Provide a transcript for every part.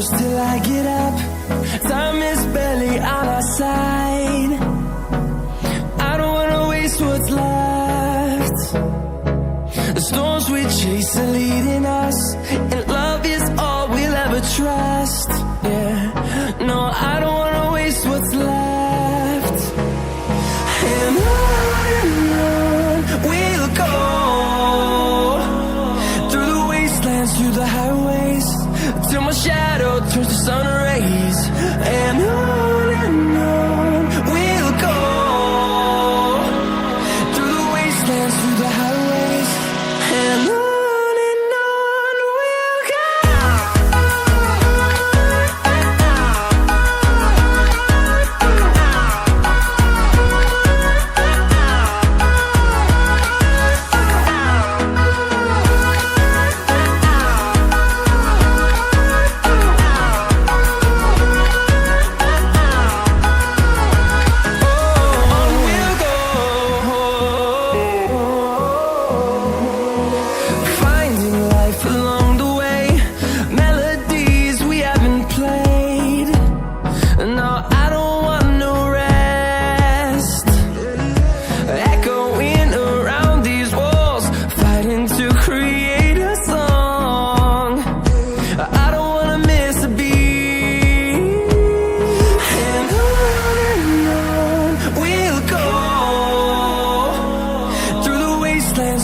close till I get up. Time is barely on our side. I don't wanna waste what's left. The storms we chase are leading us, and love is all we'll ever trust. Yeah, no, I don't wanna waste what's left. And on we'll go, through the wastelands, through the highways, till my shadow turns to sun rays. And on we'll go, through the wastelands, through the highways, and on we'll go.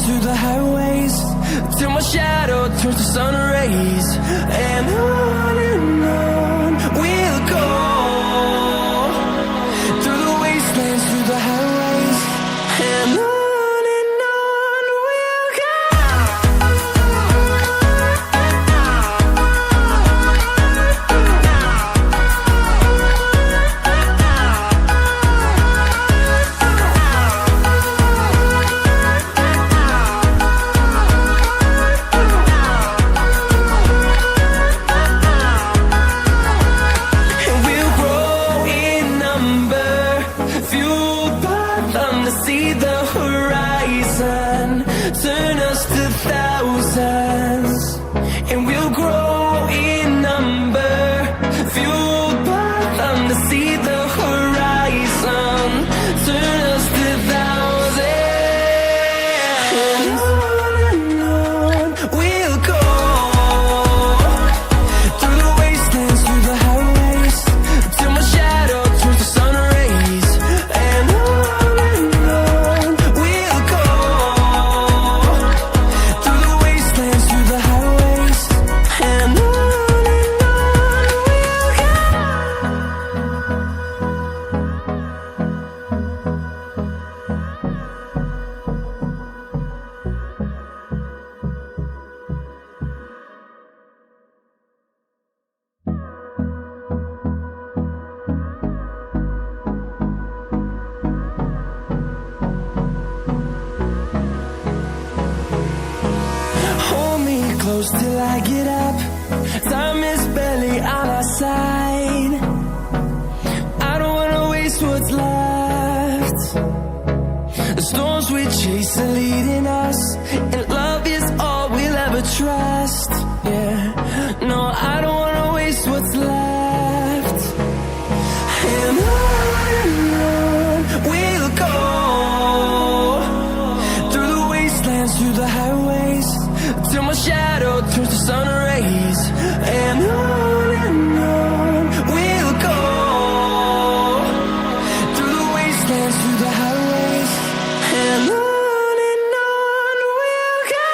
Through the highways, till my shadow turns to sun rays. And on we'll go, through the wastelands, through the highways, and on we'll go. See the horizon turn us to thousands, and we'll grow in number, fueled by them. To see the horizon turn us to thousands, and on we'll go, through the wastelands, through the highways, till my shadow turns to sun rays. And close till I get up. Time is barely on our side. I don't wanna waste what's left. The storms we chase are leading us, and love is all we'll ever trust. Yeah, no, I don't wanna waste what's left. And on we'll go, through the wastelands, through the highways, till my shadow turns to sun rays. And on we'll go, through the wastelands, through the highways, and on we'll go.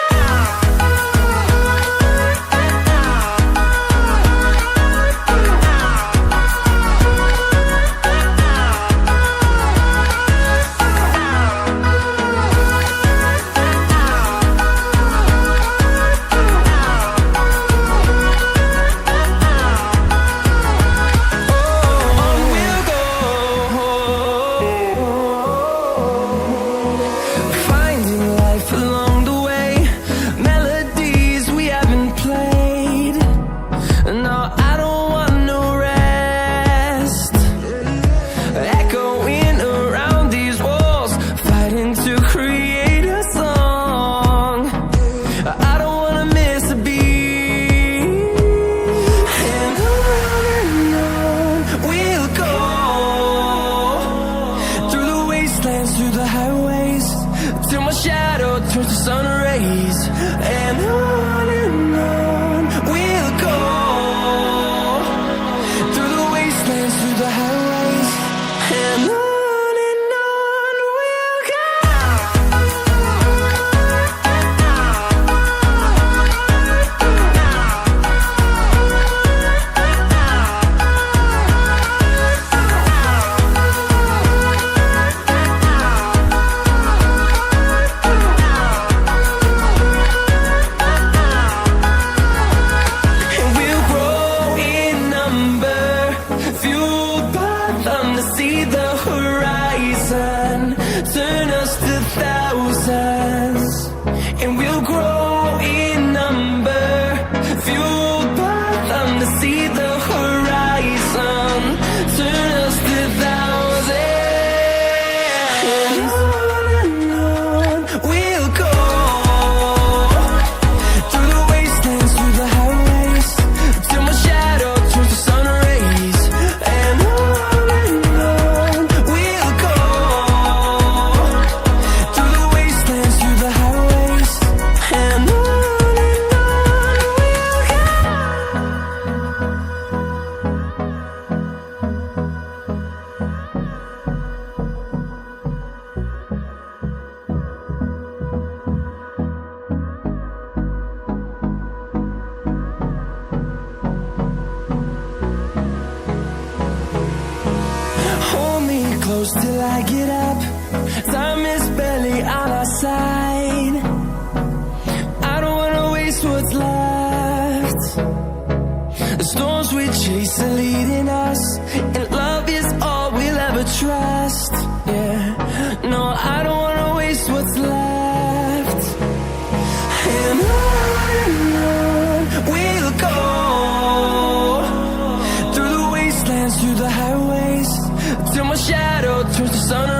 shadows till I get up. Time is barely on our side. I don't wanna waste what's left. The storms we chase are leading us, and love is all we'll ever trust. Yeah, no, I don't wanna waste what's left. And on we'll go, through the wastelands, through the highways, till my shadow turns to sun